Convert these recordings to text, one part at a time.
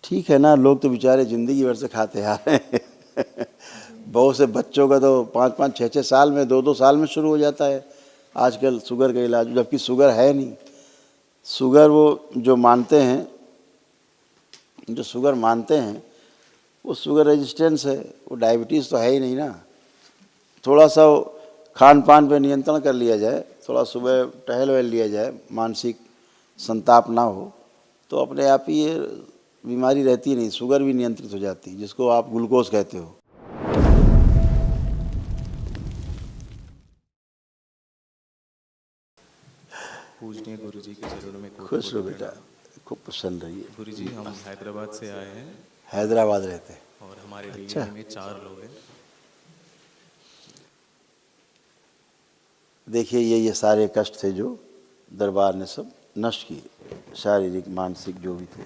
ठीक है ना, लोग तो बेचारे ज़िंदगी भर से खाते आ रहे हैं। बहुत से बच्चों का तो 5-5, 6-6 साल में, 2-2 साल में शुरू हो जाता है आजकल शुगर का इलाज, जबकि शुगर है नहीं। शुगर वो जो मानते हैं, जो शुगर मानते हैं वो शुगर रेजिस्टेंस है, वो डायबिटीज़ तो है ही नहीं ना। थोड़ा सा खान पान पे नियंत्रण कर लिया जाए, थोड़ा सुबह टहल वहल लिया जाए, मानसिक संताप ना हो, तो अपने आप ही ये बीमारी रहती नहीं, शुगर भी नियंत्रित हो जाती है, जिसको आप ग्लूकोज कहते हो। पूजनीय गुरुजी के चरणों में कोटि खुश रहो कोटि बेटा, प्रणाम। खूब प्रसन्न रहिए। गुरुजी, हम हैदराबाद से आए हैं हैदराबाद रहते हैं? और हमारे अच्छा। डीएनए में 4 लोग हैं। देखिए ये सारे कष्ट थे जो दरबार ने सब नष्ट किए, शारीरिक मानसिक जो भी थे।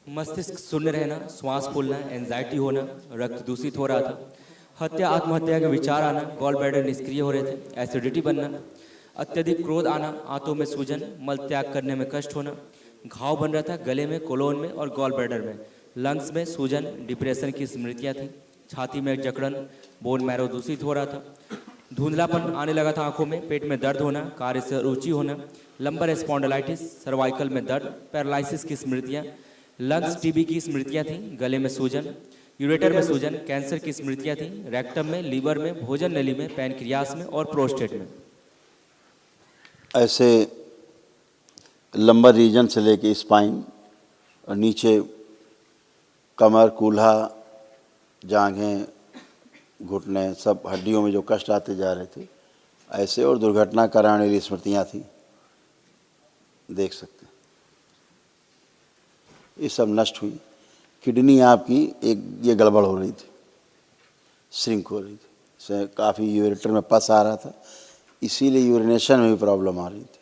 मस्तिष्क शून्य रहना, श्वास फूलना, एंजाइटी होना, रक्त दूषित हो रहा था, हत्या आत्महत्या के विचार आना, गॉल ब्लैडर निष्क्रिय हो रहे थे, एसिडिटी बनना, अत्यधिक क्रोध आना, आंतों में सूजन, मल त्याग करने में कष्ट होना, घाव बन रहा था गले में, कोलोन में और गॉल ब्लैडर में, लंग्स में सूजन, डिप्रेशन की स्मृतियां थी, छाती में जकड़न, बोन मैरो दूषित हो रहा था, धुंधलापन आने लगा था आंखों में, पेट में दर्द होना, कार्य से रुचि होना, लंबर स्पॉन्डिलाइटिस, सर्वाइकल में दर्द, पैरालिसिस की स्मृतियां, लंग्स टीबी की स्मृतियां थीं, गले में सूजन, यूरेटर में सूजन, कैंसर की स्मृतियां थीं, रेक्टम में, लीवर में, भोजन नली में, पैनक्रियास में और प्रोस्टेट में। ऐसे लंबर रीजन से लेके स्पाइन और नीचे कमर, कूल्हा, जांघें, घुटने, सब हड्डियों में जो कष्ट आते जा रहे थे, ऐसे और दुर्घटना कराने वाली स्मृतियाँ थी, देख सकते हैं। ये सब नष्ट हुई। किडनी आपकी ये गड़बड़ हो रही थी, श्रिंक हो रही थी, काफ़ी यूरेटर में पस आ रहा था, इसीलिए यूरिनेशन में भी प्रॉब्लम आ रही थी,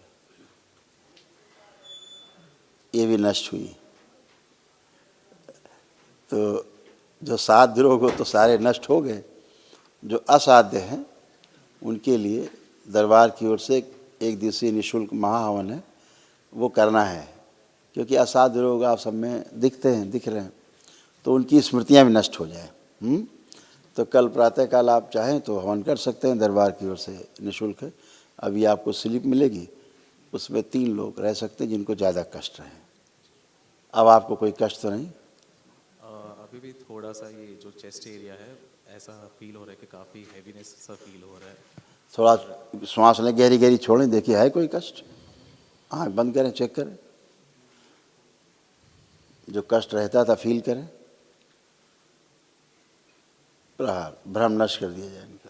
ये भी नष्ट हुई। तो जो साध्य रोग हो तो सारे नष्ट हो गए, जो असाध्य हैं उनके लिए दरबार की ओर से एक दिवसीय निःशुल्क महाहवन है, वो करना है, क्योंकि असाध्य रोग आप सब में दिख रहे हैं, तो उनकी स्मृतियां भी नष्ट हो जाए। तो कल प्रातःकाल आप चाहें तो हवन कर सकते हैं, दरबार की ओर से निःशुल्क है। अभी आपको स्लिप मिलेगी, उसमें 3 लोग रह सकते हैं जिनको ज़्यादा कष्ट रहे। अब आपको कोई कष्ट तो नहीं? अभी भी थोड़ा सा ये जो चेस्ट एरिया है, ऐसा फील हो रहा है कि काफ़ी हैवीनेस सा फील हो रहा है। थोड़ा श्वास लें, गहरी गहरी छोड़ें, देखिए है कोई कष्ट, आँख बंद करें, चेक करें, जो कष्ट रहता था फील करें, प्रहार भ्रम नष्ट कर दिया जाए इनका।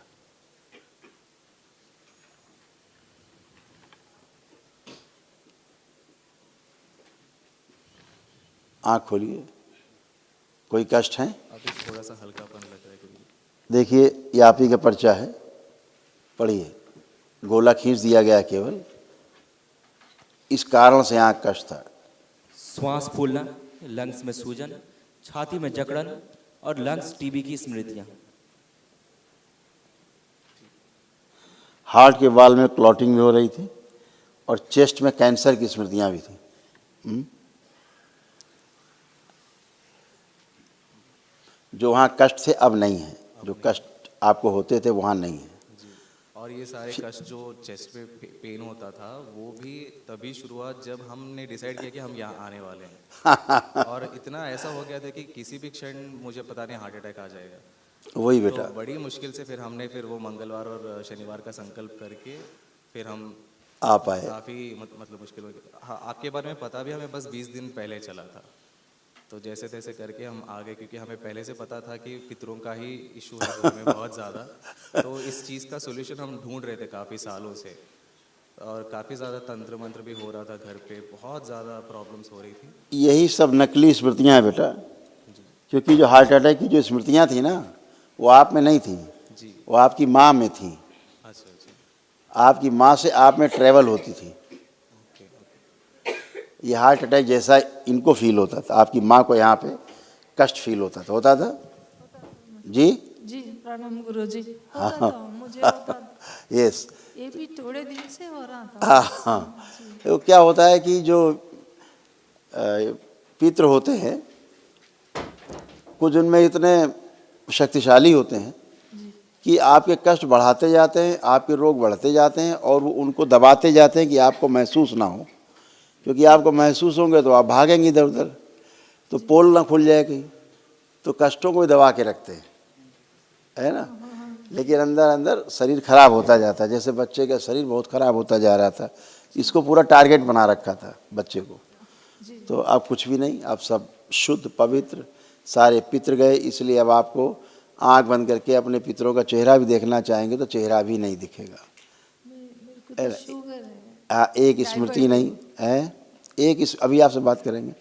आँख खोलिए, कोई कष्ट है? अभी थोड़ा सा हल्कापन लग रहा है गुरुजी। देखिए ये आप ही का पर्चा है, पढ़िए। गोला खींच दिया गया केवल, इस कारण से आँख कष्ट था। श्वास फूलना, लंग्स में सूजन, छाती में जकड़न और लंग्स टीबी की स्मृतियां। हार्ट के वाल में क्लॉटिंग भी हो रही थी और चेस्ट में कैंसर की स्मृतियां भी थी। जो वहाँ कष्ट थे अब नहीं है, जो कष्ट आपको होते थे वहाँ नहीं है। और ये सारे कष्ट जो चेस्ट में पेन होता था, वो भी तभी शुरुआत जब हमने डिसाइड किया कि हम यहाँ आने वाले हैं। और इतना ऐसा हो गया था कि किसी भी क्षण मुझे पता नहीं हार्ट अटैक आ जाएगा। वही बेटा, तो बड़ी मुश्किल से फिर हमने वो मंगलवार और शनिवार का संकल्प करके फिर हम आ पाए। काफ़ी मतलब मुश्किल हो गया। हाँ, आपके बारे में पता भी हमें बस 20 दिन पहले चला था, तो जैसे तैसे करके हम आ गए, क्योंकि हमें पहले से पता था कि पितरों का ही इशू है घर में बहुत ज़्यादा। तो इस चीज़ का सोल्यूशन हम ढूंढ रहे थे काफ़ी सालों से, और काफ़ी ज़्यादा तंत्र मंत्र भी हो रहा था घर पे, बहुत ज़्यादा प्रॉब्लम्स हो रही थी। यही सब नकली स्मृतियां हैं बेटा, क्योंकि जो हार्ट अटैक की जो स्मृतियां थी ना, वो आप में नहीं थी, जी। वो आपकी माँ में थी। अच्छा अच्छा। आपकी माँ से आप में ट्रेवल होती थी। Okay okay. ये हार्ट अटैक जैसा इनको फील होता था, आपकी माँ को यहाँ पे कष्ट फील होता था। होता था जी? जी प्रणाम गुरुजी। हाँ होता था, मुझे होता था। यस। ये भी थोड़े दिन से हो रहा था। हाँ हाँ। तो क्या होता है कि जो पितृ होते हैं कुछ उनमें इतने शक्तिशाली होते हैं कि आपके कष्ट बढ़ाते जाते हैं, आपके रोग बढ़ते जाते हैं और वो उनको दबाते जाते हैं कि आपको महसूस ना हो, क्योंकि आपको महसूस होंगे तो आप भागेंगे इधर उधर, तो पोल ना खुल जाए कहीं, तो कष्टों को ही दबा के रखते हैं, है ना। लेकिन अंदर अंदर शरीर खराब होता जाता है, जैसे बच्चे का शरीर बहुत खराब होता जा रहा था, इसको पूरा टारगेट बना रखा था बच्चे को। तो अब कुछ भी नहीं, अब सब शुद्ध पवित्र, सारे पितर गए, इसलिए अब आपको आंख बंद करके अपने पितरों का चेहरा भी देखना चाहेंगे तो चेहरा भी नहीं दिखेगा। मेरे को तो शुगर है। एक स्मृति नहीं है, अभी आपसे बात करेंगे,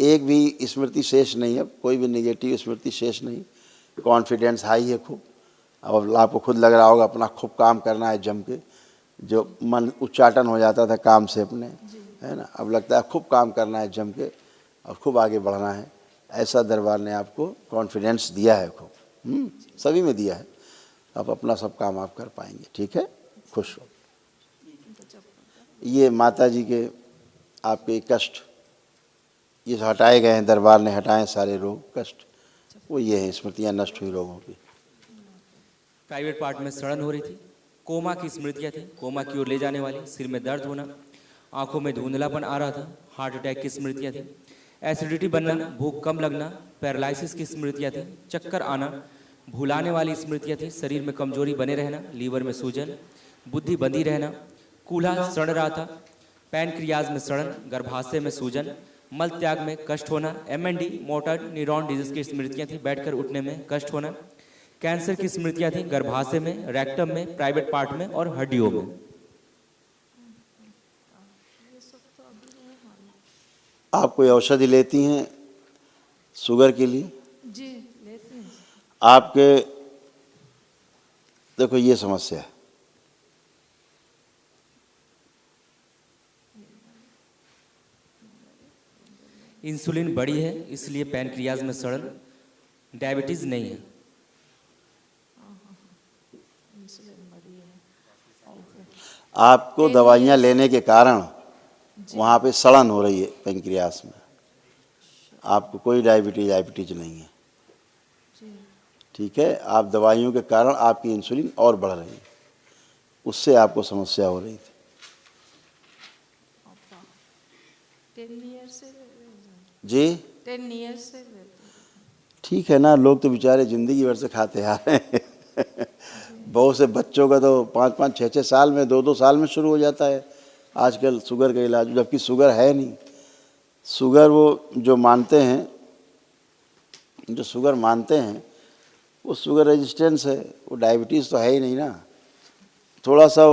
एक भी स्मृति शेष नहीं है, कोई भी नेगेटिव स्मृति शेष नहीं, कॉन्फिडेंस हाई है खूब। अब आपको खुद लग रहा होगा अपना खूब काम करना है जम के, जो मन उच्चाटन हो जाता था काम से अपने, है ना, अब लगता है खूब काम करना है जम के और खूब आगे बढ़ना है। ऐसा दरबार ने आपको कॉन्फिडेंस दिया है खूब, सभी में दिया है। अब अपना सब काम आप कर पाएंगे, ठीक है, खुश हो। ये माता जी के आपके कष्ट ये हटाए गए हैं, दरबार ने हटाए सारे रोग कष्ट, वो ये हैं स्मृतियाँ नष्ट हुई रोगों की। प्राइवेट पार्ट में सड़न हो रही थी, कोमा की स्मृतियाँ थी, कोमा की ओर ले जाने वाली, सिर में दर्द होना, आंखों में धुंधलापन आ रहा था, हार्ट अटैक की स्मृतियाँ थी, एसिडिटी बनना, भूख कम लगना, पैरालिसिस की स्मृतियाँ थी, चक्कर आना, भुलाने वाली स्मृतियाँ थी, शरीर में कमजोरी बने रहना, लीवर में सूजन, बुद्धि बंधी रहना, कूल्हा सड़ रहा था, पैनक्रियाज में सड़न, गर्भाशय में सूजन, मल त्याग में कष्ट होना, MND मोटर न्यूरॉन डिजीज की स्मृतियाँ थी, बैठकर उठने में कष्ट होना, कैंसर की स्मृतियाँ थी, गर्भाशय में, रेक्टम में, प्राइवेट पार्ट में और हड्डियों में। आप कोई औषधि लेती हैं शुगर के लिए? जी लेते हैं। आपके देखो ये समस्या है, इंसुलिन बढ़ी है इसलिए पैनक्रियाज में सड़न, डायबिटीज नहीं है। आपको दवाइयाँ लेने के कारण वहाँ पे सड़न हो रही है पेनक्रियास में, आपको कोई डायबिटीज नहीं है, ठीक है। आप दवाइयों के कारण आपकी इंसुलिन और बढ़ रही है, उससे आपको समस्या हो रही थी। 10 years से जी 10 years से ठीक है ना, लोग तो बेचारे ज़िंदगी भर से खाते आ रहे हैं बहुत से बच्चों का तो 5-5, 6-6 साल में, 2-2 साल में शुरू हो जाता है आजकल शुगर का इलाज, जबकि शुगर है नहीं। शुगर वो जो मानते हैं, जो शुगर मानते हैं वो शुगर रेजिस्टेंस है, वो डायबिटीज़ तो है ही नहीं ना। थोड़ा सा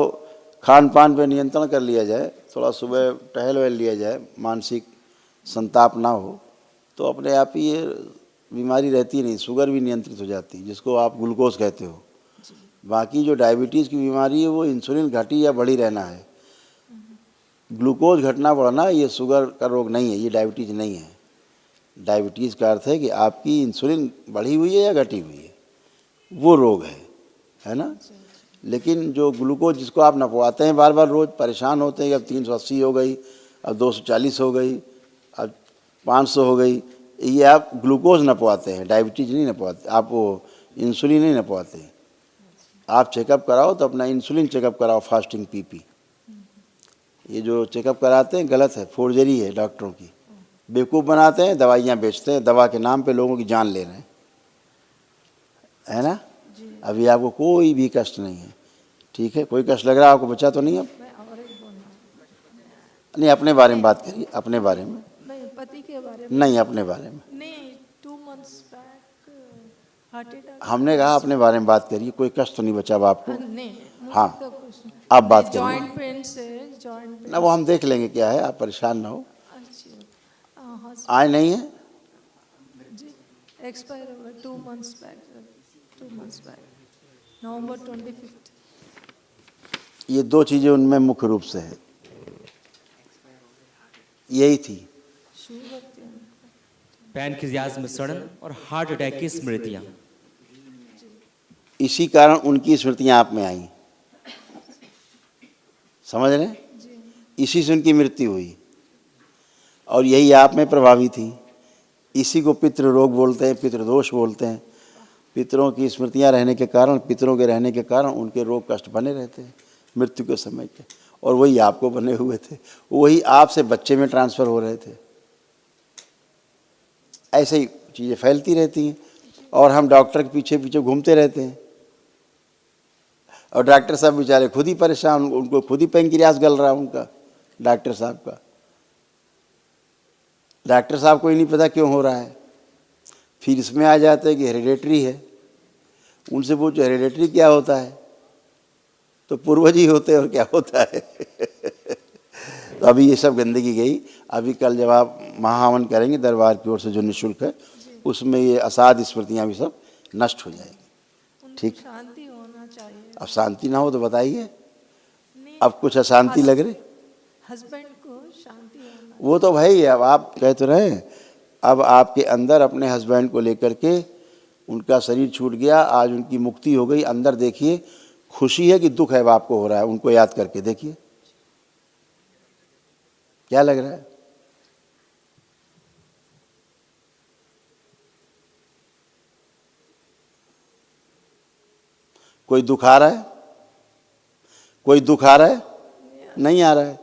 खान पान पे नियंत्रण कर लिया जाए, थोड़ा सुबह टहल वहल लिया जाए, मानसिक संताप ना हो, तो अपने आप ही ये बीमारी रहती नहीं, शुगर भी नियंत्रित हो जाती है, जिसको आप ग्लूकोज कहते हो। बाकी जो डायबिटीज़ की बीमारी है वो इंसुलिन घटी या बढ़ी रहना है, ग्लूकोज घटना बढ़ना ये शुगर का रोग नहीं है, ये डायबिटीज़ नहीं है। डायबिटीज़ का अर्थ है कि आपकी इंसुलिन बढ़ी हुई है या घटी हुई है, वो रोग है ना। लेकिन जो ग्लूकोज जिसको आप नपवाते हैं बार बार रोज़, परेशान होते हैं कि अब 380 हो गई, अब 240 हो गई, अब 500 हो गई, ये आप ग्लूकोज नपवाते हैं, डायबिटीज़ नहीं नपवाते, आप वो इंसुलिन नहीं नपवाते। आप चेकअप कराओ तो अपना इंसुलिन चेकअप कराओ, फास्टिंग PP। ये जो चेकअप कराते हैं गलत है, फोर्जरी है डॉक्टरों की, बेवकूफ़ बनाते हैं, दवाइयाँ बेचते हैं, दवा के नाम पे लोगों की जान ले रहे हैं, है ना। अभी आपको कोई भी कष्ट नहीं है, ठीक है, कोई कष्ट लग रहा है आपको, बचा तो नहीं अब? मैं और एक बोलना, नहीं, अपने बारे में बात करिए, अपने बारे में नहीं पति के बारे में नहीं, अपने बारे में नहीं। 2 months बैक हार्ट अटैक। हमने कहा अपने बारे में बात करिए, कोई कष्ट तो नहीं बचा अब आपको? नहीं मुझे हाँ, तो कुछ नहीं। आप बात करिए जॉइंट पेन से, जॉइंट पेन ना, वो हम देख लेंगे क्या है, आप परेशान ना हो। अच्छा आए नहीं है जी, एक्सपायर हो गया 2 months back, 2 months back, November 25th। ये 2 चीज़ें उनमें मुख्य रूप से है, यही थी। शुगर थी। पैनक्रियाज में सड़न और हार्ट अटैक की स्मृतियाँ। इसी कारण उनकी स्मृतियाँ आप में आई, समझ रहे हैं? इसी से उनकी मृत्यु हुई और यही आप में प्रभावी थी, इसी को पितृ रोग बोलते हैं, पितृदोष बोलते हैं। पितरों की स्मृतियां रहने के कारण, पितरों के रहने के कारण उनके रोग कष्ट बने रहते हैं मृत्यु के समय के, और वही आपको बने हुए थे, वही आपसे बच्चे में ट्रांसफ़र हो रहे थे। ऐसे ही चीज़ें फैलती रहती हैं और हम डॉक्टर के पीछे पीछे घूमते रहते हैं, और डॉक्टर साहब बेचारे खुद ही परेशान, उनको खुद ही पेनक्रियास गल रहा उनका, डॉक्टर साहब का। डॉक्टर साहब को ही नहीं पता क्यों हो रहा है। फिर इसमें आ जाता है कि हेरिडेटरी है। उनसे पूछो हेरिडेटरी क्या होता है, तो पूर्वज ही होते हैं, और क्या होता है। तो अभी ये सब गंदगी गई। अभी कल जब आप महाहवन करेंगे दरबार की ओर से जो निःशुल्क है, उसमें ये असाध स्मृतियाँ भी सब नष्ट हो जाएंगी। ठीक, शांति होना चाहिए। अब शांति ना हो तो बताइए, अब कुछ अशांति लग रही। हस्बैंड को शांति होना। वो तो भाई अब आप कह तो रहे हैं, अब आपके अंदर अपने हस्बैंड को लेकर के उनका शरीर छूट गया, आज उनकी मुक्ति हो गई। अंदर देखिए खुशी है कि दुख है आपको हो रहा है, उनको याद करके देखिए क्या लग रहा है। कोई दुख आ रहा है, कोई दुख आ रहा है, नहीं आ रहा है।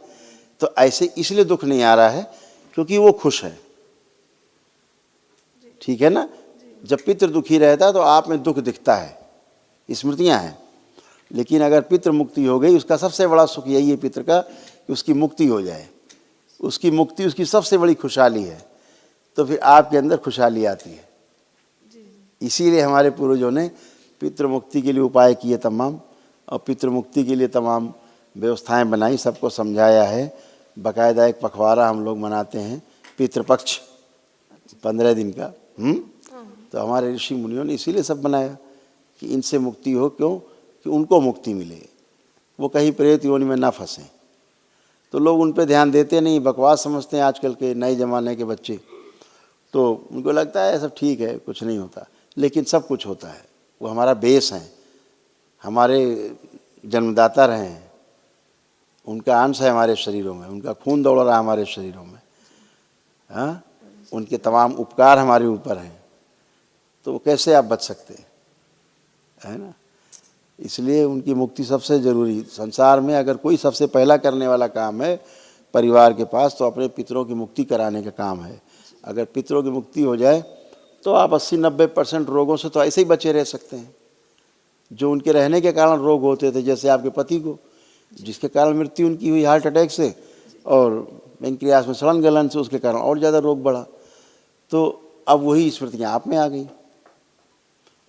तो ऐसे इसलिए दुख नहीं आ रहा है क्योंकि वो खुश है। ठीक है ना। जब पितृ दुखी रहता है तो आप में दुख दिखता है, स्मृतियां हैं। लेकिन अगर पितृ मुक्ति हो गई, उसका सबसे बड़ा सुख यही है पितृ का कि उसकी मुक्ति हो जाए। उसकी मुक्ति उसकी सबसे बड़ी खुशहाली है। तो फिर आपके अंदर खुशहाली आती है। इसीलिए हमारे पूर्वजों ने पितृ मुक्ति के लिए उपाय किए तमाम, और पितृ मुक्ति के लिए तमाम व्यवस्थाएं बनाई, सबको समझाया है। बाकायदा एक पखवाड़ा हम लोग मनाते हैं पितृपक्ष 15 दिन का। तो हमारे ऋषि मुनियों ने इसीलिए सब बनाया कि इनसे मुक्ति हो। क्यों? कि उनको मुक्ति मिले, वो कहीं प्रेत योनि में ना फंसें। तो लोग उन पे ध्यान देते नहीं, बकवास समझते हैं आजकल के नए ज़माने के बच्चे। तो उनको लगता है सब ठीक है, कुछ नहीं होता, लेकिन सब कुछ होता है। वो हमारा बेस है, हमारे जन्मदाता रहे हैं, उनका अंश है हमारे शरीरों में, उनका खून दौड़ रहा है हमारे शरीरों में। हाँ, उनके तमाम उपकार हमारे ऊपर हैं। तो कैसे आप बच सकते हैं, है ना। इसलिए उनकी मुक्ति सबसे ज़रूरी। संसार में अगर कोई सबसे पहला करने वाला काम है परिवार के पास, तो अपने पितरों की मुक्ति कराने का काम है। अगर पितरों की मुक्ति हो जाए तो आप 80-90% रोगों से तो ऐसे ही बचे रह सकते हैं जो उनके रहने के कारण रोग होते थे। जैसे आपके पति को, जिसके कारण मृत्यु उनकी हुई हार्ट अटैक से और पेनक्रियास में सड़न गलन से, उसके कारण और ज़्यादा रोग बढ़ा। तो अब वही स्मृतियाँ आप में आ गई,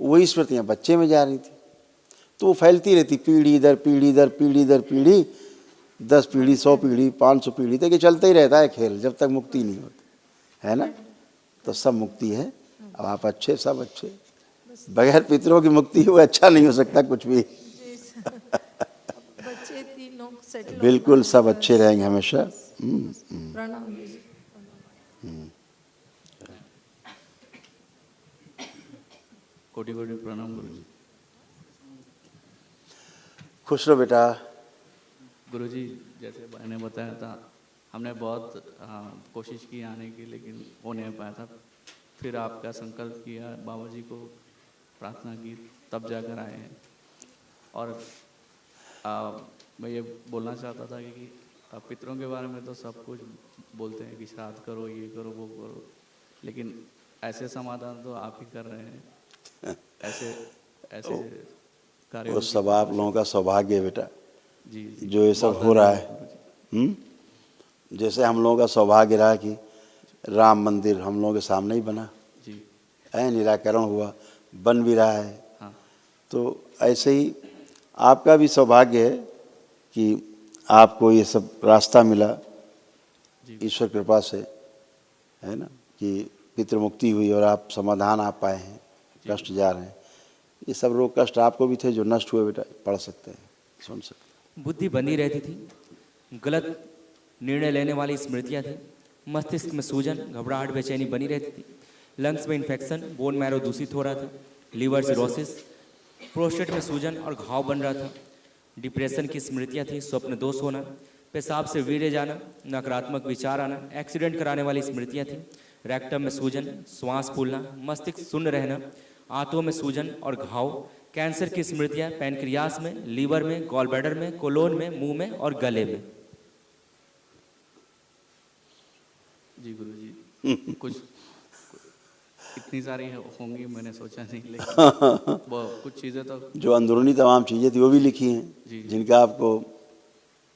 वही स्मृतियाँ बच्चे में जा रही थी। तो वो फैलती रहती पीढ़ी दर पीढ़ी दर पीढ़ी दर पीढ़ी, 10 पीढ़ी, 100 पीढ़ी, 500 पीढ़ी तक ये चलता ही रहता है खेल, जब तक मुक्ति नहीं होती, है ना। तो सब मुक्ति है। अब आप अच्छे, सब अच्छे। बगैर पितरों की मुक्ति हुए अच्छा नहीं हो सकता कुछ भी। बच्चे तीनों सेटल, बिल्कुल सब अच्छे रहेंगे हमेशा। प्रणाम जी। कोटि कोटि प्रणाम गुरुजी। खुश रहो बेटा। गुरुजी, जैसे भाई ने बताया था, हमने बहुत कोशिश की आने की, लेकिन हो नहीं पाया था। फिर आपका संकल्प किया, बाबा जी को प्रार्थना की, तब जाकर आए हैं। और मैं ये बोलना चाहता था कि पितरों के बारे में तो सब कुछ बोलते हैं कि श्राद्ध करो, ये करो, वो करो, लेकिन ऐसे समाधान तो आप ही कर रहे हैं। ऐसे कार्य वो सब आप लोगों का सौभाग्य है बेटा, जी, जो ये सब हो रहा है। जैसे हम लोगों का सौभाग्य रहा कि राम मंदिर हम लोगों के सामने ही बना, जी, निराकरण हुआ, बन भी रहा है। हाँ, तो ऐसे ही आपका भी सौभाग्य है कि आपको ये सब रास्ता मिला ईश्वर कृपा से, है ना, कि पितृमुक्ति हुई और आप समाधान आप पाए हैं, कष्ट जा रहे हैं। ये सब रोग कष्ट आपको भी थे जो नष्ट हुए बेटा, पढ़ सकते हैं, सुन सकते हैं। बुद्धि बनी रहती थी, गलत निर्णय लेने वाली स्मृतियाँ थी, मस्तिष्क में सूजन, घबराहट, बेचैनी बनी रहती थी, लंग्स में इन्फेक्शन, बोन मैरो दूषित हो रहा था, लीवर सिरोसिस, प्रोस्टेट में सूजन और घाव बन रहा था, डिप्रेशन की स्मृतियाँ थी, स्वप्न दोष होना, पेशाब से वीर्य जाना, नकारात्मक विचार आना, एक्सीडेंट कराने वाली स्मृतियाँ थी, रेक्टम में सूजन, श्वास फूलना, मस्तिष्क शून्य रहना, आंतों में सूजन और घाव, कैंसर की स्मृतियां पैनक्रियास में, लीवर में, गॉल ब्लैडर में, कोलोन में, मुंह में और गले में। जी गुरुजी, कुछ इतनी सारी होंगी मैंने सोचा नहीं, लेकिन वो कुछ चीज़ें तो जो अंदरूनी तमाम चीज़ें थी वो भी लिखी जी। हैं, जिनका आपको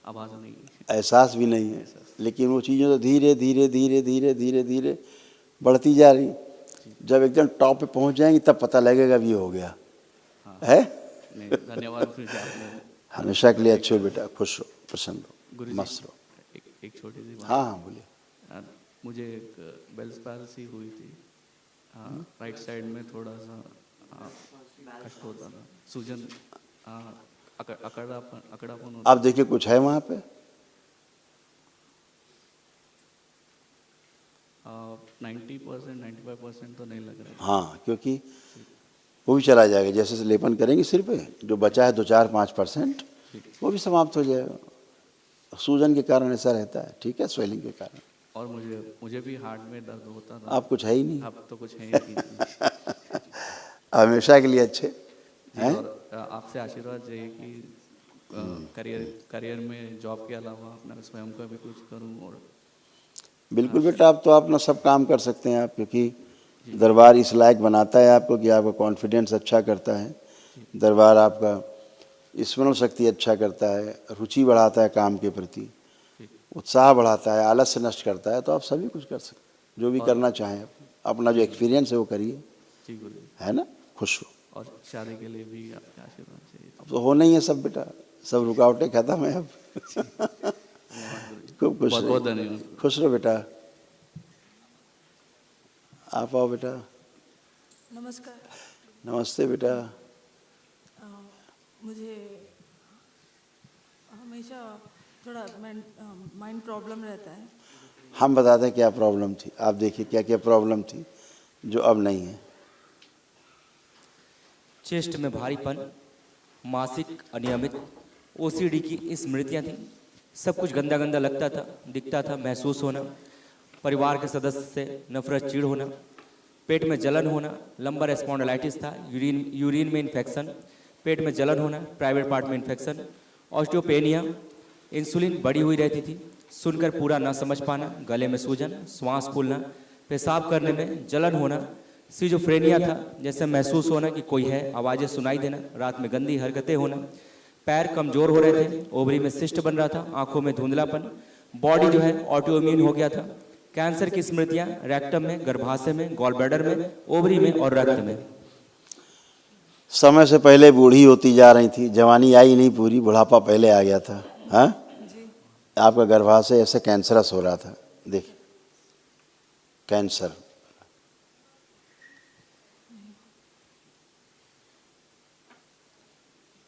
आवाज़ नहीं। एहसास भी नहीं है, लेकिन वो चीज़ें तो धीरे धीरे धीरे धीरे धीरे धीरे बढ़ती जा रही। जब एकदम टॉप पे पहुंच जाएंगी तब पता लगेगा भी हो गया है। नहीं, धन्यवाद गुरुजी, आपने हमेशा के लिए अच्छे हो बेटा, खुश रहो, प्रसन्न रहो, गुरुजी मस्त रहो। एक छोटी सी बात। हाँ हाँ बोलिए। मुझे एक बेल्स पैल्सी हुई थी, राइट साइड में थोड़ा सा कष्ट होता था, सूजन, अकड़ापन होता। आप देखिए कुछ है वहाँ पे? 90% 95% तो नहीं लग रहा है। हाँ, क्योंकि वो भी चला जाएगा, जैसे से लेपन करेंगे सिर पे, जो बचा है 2-4-5% वो भी समाप्त हो जाएगा। सूजन के कारण ऐसा रहता है, ठीक है, स्वेलिंग के कारण। और मुझे भी हार्ट में दर्द होता था। आप कुछ है ही नहीं। अब तो कुछ है ही नहीं। हमेशा के लिए अच्छे हैं। और आपसे आशीर्वाद चाहिए कि करियर में जॉब के अलावा अपना स्वयं का भी कुछ करूं। और बिल्कुल बेटा, आप तो अपना सब काम कर सकते हैं आप, क्योंकि दरबार इस लायक बनाता है आपको कि आपका कॉन्फिडेंस अच्छा करता है। दरबार आपका स्मरण शक्ति अच्छा करता है, रुचि बढ़ाता है काम के प्रति, उत्साह बढ़ाता है, आलस्य नष्ट करता है। तो आप सभी कुछ कर सकते हैं, जो भी करना चाहें अपना जो एक्सपीरियंस है वो करिए, जी गुरु, है ना। खुश हो। और शादी के लिए भी आपका आशीर्वाद चाहिए। अब तो होना ही है सब बेटा, सब रुकावटें खत्म है अब। खूब खुश बहुत रहो, बहुत धन्यवाद। खुश रहो बेटा। आप आओ बेटा। नमस्कार। नमस्ते बेटा। मुझे हमेशा थोड़ा माइंड प्रॉब्लम रहता है। हम बताते हैं क्या प्रॉब्लम थी, आप देखिए क्या क्या प्रॉब्लम थी जो अब नहीं है। चेस्ट में भारीपन, मासिक अनियमित, ओसीडी की स्मृतियां थी। सब कुछ गंदा गंदा लगता था, दिखता था, महसूस होना, परिवार के सदस्य से नफरत, चिढ़ होना, पेट में जलन होना, लंबर स्पॉन्डिलाइटिस था, यूरिन में इन्फेक्शन, पेट में जलन होना, प्राइवेट पार्ट में इन्फेक्शन, ऑस्टियोपेनिया, इंसुलिन बढ़ी हुई रहती थी, सुनकर पूरा ना समझ पाना, गले में सूजन, श्वास फूलना, पेशाब करने में जलन होना, सिजोफ्रेनिया था, जैसे महसूस होना कि कोई है, आवाज़ें सुनाई देना, रात में गंदी हरकतें होना, पैर कमजोर हो रहे थे, ओवरी में सिस्ट बन रहा था, आंखों में धुंधलापन, बॉडी जो है ऑटोइम्यून हो गया था, कैंसर की स्मृतियां रेक्टम में, गर्भाशय में, गॉल ब्लैडर में, ओवरी में और रक्त में। समय से पहले बूढ़ी होती जा रही थी, जवानी आई नहीं पूरी, बुढ़ापा पहले आ गया था। हाँ, आपका गर्भाशय ऐसे कैंसरस हो रहा था, देखिए कैंसर।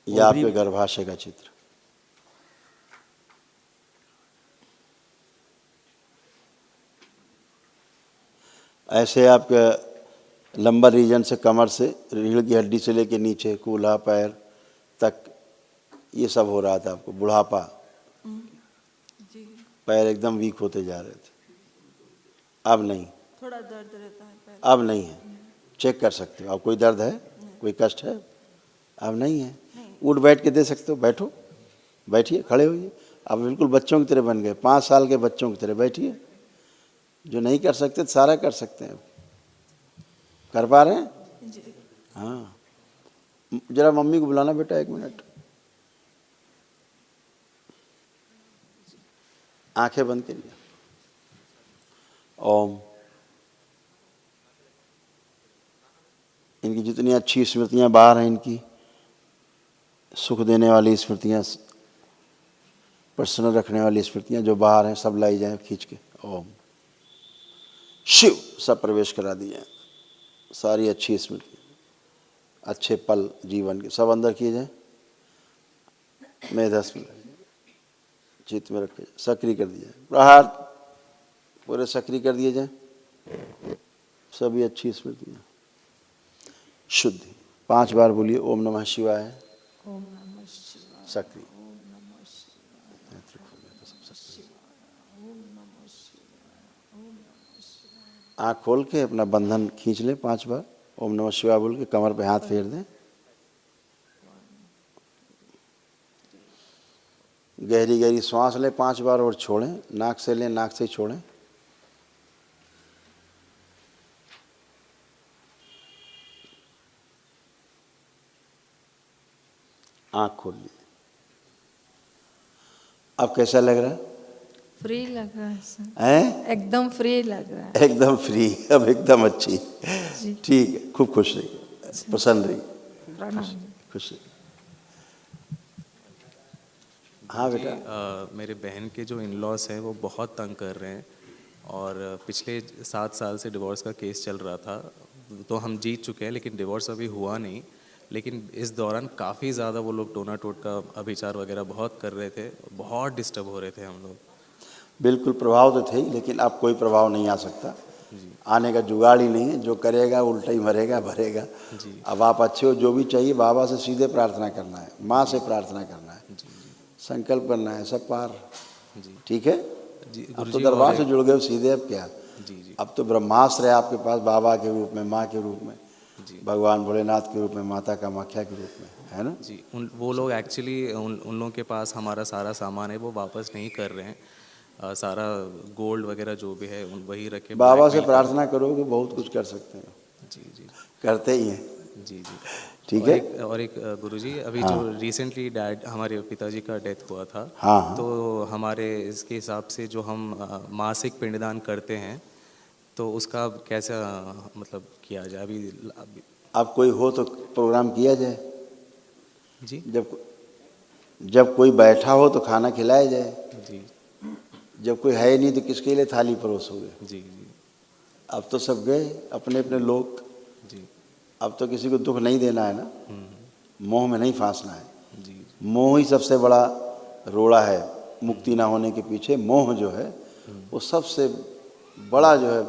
यह आपके गर्भाशय का चित्र। ऐसे आपके लंबर रीजन से, कमर से, रीढ़ की हड्डी से लेके नीचे कूल्हा पैर तक ये सब हो रहा था आपको, बुढ़ापा। पैर एकदम वीक होते जा रहे थे। अब नहीं, थोड़ा दर्द रहता है पैर। अब नहीं है, चेक कर सकते हो। अब कोई दर्द है, कोई कष्ट है? अब नहीं है। उठ बैठ के दे सकते हो, बैठो, बैठिए, खड़े होइए। अब बिल्कुल बच्चों की तरह बन गए, 5 साल के बच्चों की तरह बैठिए। जो नहीं कर सकते सारा कर सकते हैं। कर पा रहे हैं? जी। हाँ, जरा मम्मी को बुलाना बेटा, 1 मिनट। आंखें बंद करिए। ओम। इनकी जितनी अच्छी स्मृतियां बाहर हैं, इनकी सुख देने वाली स्मृतियां, प्रसन्न रखने वाली स्मृतियां जो बाहर हैं, सब लाई जाए खींच के। ओम। शिव। सब प्रवेश करा दिए, सारी अच्छी स्मृति, अच्छे पल जीवन के सब अंदर किए जाए। मेधस में चित्त में रखे, सक्रिय कर दिया, प्रहार पूरे सक्रिय कर दिए जाए। सभी अच्छी स्मृतियाँ, शुद्धि। 5 बार बोलिए ओम नमः शिवाय। ओम नमः शिवाय। सक्रिय। ओम नमः शिवाय। ओम नमः शिवाय। ओम नमः शिवाय। ओम नमः शिवाय। आँख खोल के अपना बंधन खींच लें 5 बार, ओम नमः शिवाय बोल के कमर पे हाथ फेर दें। गहरी गहरी श्वास लें 5 बार और छोड़ें, नाक से लें, नाक से छोड़ें। आँख खोल ली। अब कैसा लग रहा है? फ्री लग रहा है सर, हैं? एकदम फ्री लग रहा है एकदम फ्री, अब एकदम अच्छी। जी। ठीक है, खूब खुश रहिए, प्रसन्न रहिए, प्रणाम। खुश रहिए। हाँ बेटा। मेरे बहन के जो इन लॉस हैं वो बहुत तंग कर रहे हैं और पिछले 7 साल से डिवोर्स का केस चल रहा था, तो हम जीत चुके हैं लेकिन डिवोर्स अभी हुआ नहीं। लेकिन इस दौरान काफ़ी ज़्यादा वो लोग टोना टोट का अभिचार वगैरह बहुत कर रहे थे, बहुत डिस्टर्ब हो रहे थे हम लोग। बिल्कुल प्रभाव तो थे ही, लेकिन अब कोई प्रभाव नहीं आ सकता, आने का जुगाड़ ही नहीं है। जो करेगा उल्टा ही मरेगा भरेगा। अब आप अच्छे हो, जो भी चाहिए बाबा से सीधे प्रार्थना करना है, माँ से प्रार्थना करना है, संकल्प करना है, सब पार। ठीक है जी अब गुरुजी, तो दरबार और से जुड़ गए हो सीधे, अब क्या। जी अब तो ब्रह्मास्त्र है आपके पास, बाबा के रूप में, माँ के रूप में, जी भगवान भोलेनाथ के रूप में, माता कामाख्या के रूप में, है ना। जी। वो लोग एक्चुअली उन लोगों के पास हमारा सारा सामान है वो वापस नहीं कर रहे हैं। सारा गोल्ड वगैरह जो भी है वही रखे। बाबा से blackmail कर- प्रार्थना करोगे बहुत कुछ कर सकते हो, जी जी करते ही हैं। जी जी। ठीक और है। एक गुरुजी, अभी हाँ। जो रिसेंटली डैड हमारे पिताजी का डेथ हुआ था, हाँ, हाँ। तो हमारे इसके हिसाब से जो हम मासिक पिंडदान करते हैं तो उसका कैसा मतलब किया जाए अभी अब कोई हो तो प्रोग्राम किया जाए। जी जब कोई बैठा हो तो खाना खिलाया जाए, जी जब कोई है ही नहीं तो किसके लिए थाली परोसोगे। जी जी अब तो सब गए अपने अपने लोग, जी अब तो किसी को दुख नहीं देना है ना, मोह में नहीं फांसना है। जी मोह ही सबसे बड़ा रोड़ा है, मुक्ति ना होने के पीछे मोह जो है वो सबसे बड़ा जो है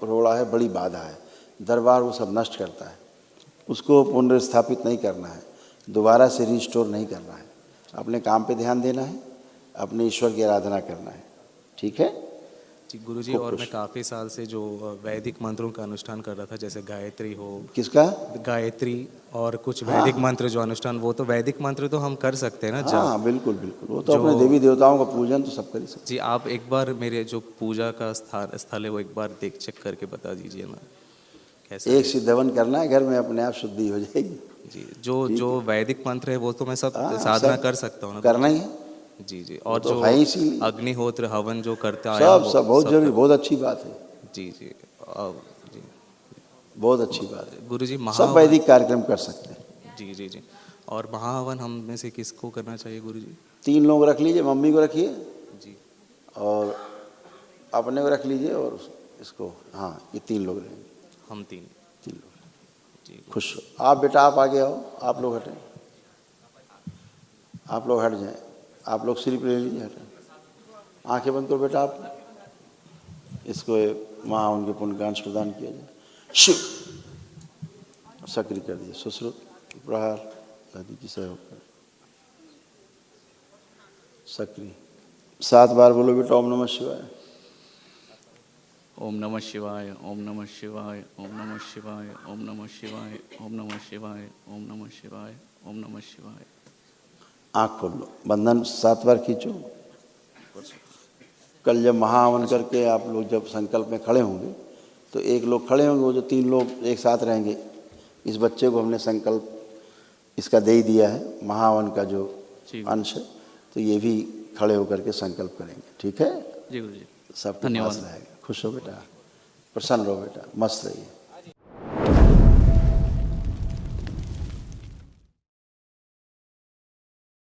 रोड़ा है, बड़ी बाधा है। दरबार वो सब नष्ट करता है, उसको पुनर्स्थापित नहीं करना है, दोबारा से रिस्टोर नहीं करना है। अपने काम पे ध्यान देना है, अपने ईश्वर की आराधना करना है। ठीक है जी गुरुजी। खूब और खुश। मैं काफ़ी साल से जो वैदिक मंत्रों का अनुष्ठान कर रहा था, जैसे गायत्री हो, किसका? गायत्री और कुछ हाँ, वैदिक हाँ। मंत्र जो अनुष्ठान, वो तो वैदिक मंत्र तो हम कर सकते हैं ना हाँ बिल्कुल बिल्कुल, वो तो जो- अपने देवी देवताओं का पूजन तो सब कर ही सकते। जी आप एक बार मेरे जो पूजा का स्थल है वो एक बार चेक करके बता दीजिए ना कैसे एक सिद्धवन करना है घर में, अपने आप शुद्धि हो जाएगी। जी। जो वैदिक मंत्र है वो तो मैं सब हाँ, साधना सब कर सकता हूँ ना करना ही है, जी जी। वो और तो जो है ही इसीलिए। अग्निहोत्र हवन जो करते आया सब सब बहुत जरूरी, बहुत अच्छी बात है, जी जी जी बहुत अच्छी बात है। गुरुजी। सब महाहवन वैदिक कार्यक्रम कर सकते हैं। जी जी जी। और महाहवन हम में से किसको करना चाहिए गुरुजी? 3 लोग रख लीजिए, मम्मी को रखिए जी और अपने को रख लीजिए और इसको, हाँ ये 3 लोग रहेंगे, हम 3 3 लोग। जी खुश हो आप बेटा, आप आगे आओ, आप लोग हटें, आप लोग हट जाएं, आप लोग सिर पे ले लीजिए, हटें, आंखें बंद करो बेटा। आप इसको वहाँ उनके पुण्य का अंश प्रदान किया जाए। शिव सक्रिय कर दिए, सुश्रुत प्रहार दादी की सहयोग कर सक्रिय 7 बार बोलो बेटा, ओम नमः शिवाय। ओम नमः शिवाय, ओम नमः शिवाय, ओम नमः शिवाय, ओम नमः शिवाय, ओम नमः शिवाय, ओम नमः शिवाय, ओम नमः शिवाय। आँख खोल लो, बंधन 7 बार खींचो। कल जब महाहवन करके आप लोग जब संकल्प में खड़े होंगे तो एक लोग खड़े होंगे, वो जो 3 लोग एक साथ रहेंगे, इस बच्चे को हमने संकल्प इसका दे ही दिया है, महाहवन का जो अंश है, तो ये भी खड़े होकर के संकल्प करेंगे। ठीक है जी गुरु जी, सबके पास रहेगा। खुश हो बेटा, प्रसन्न रहो बेटा, मस्त रहिए।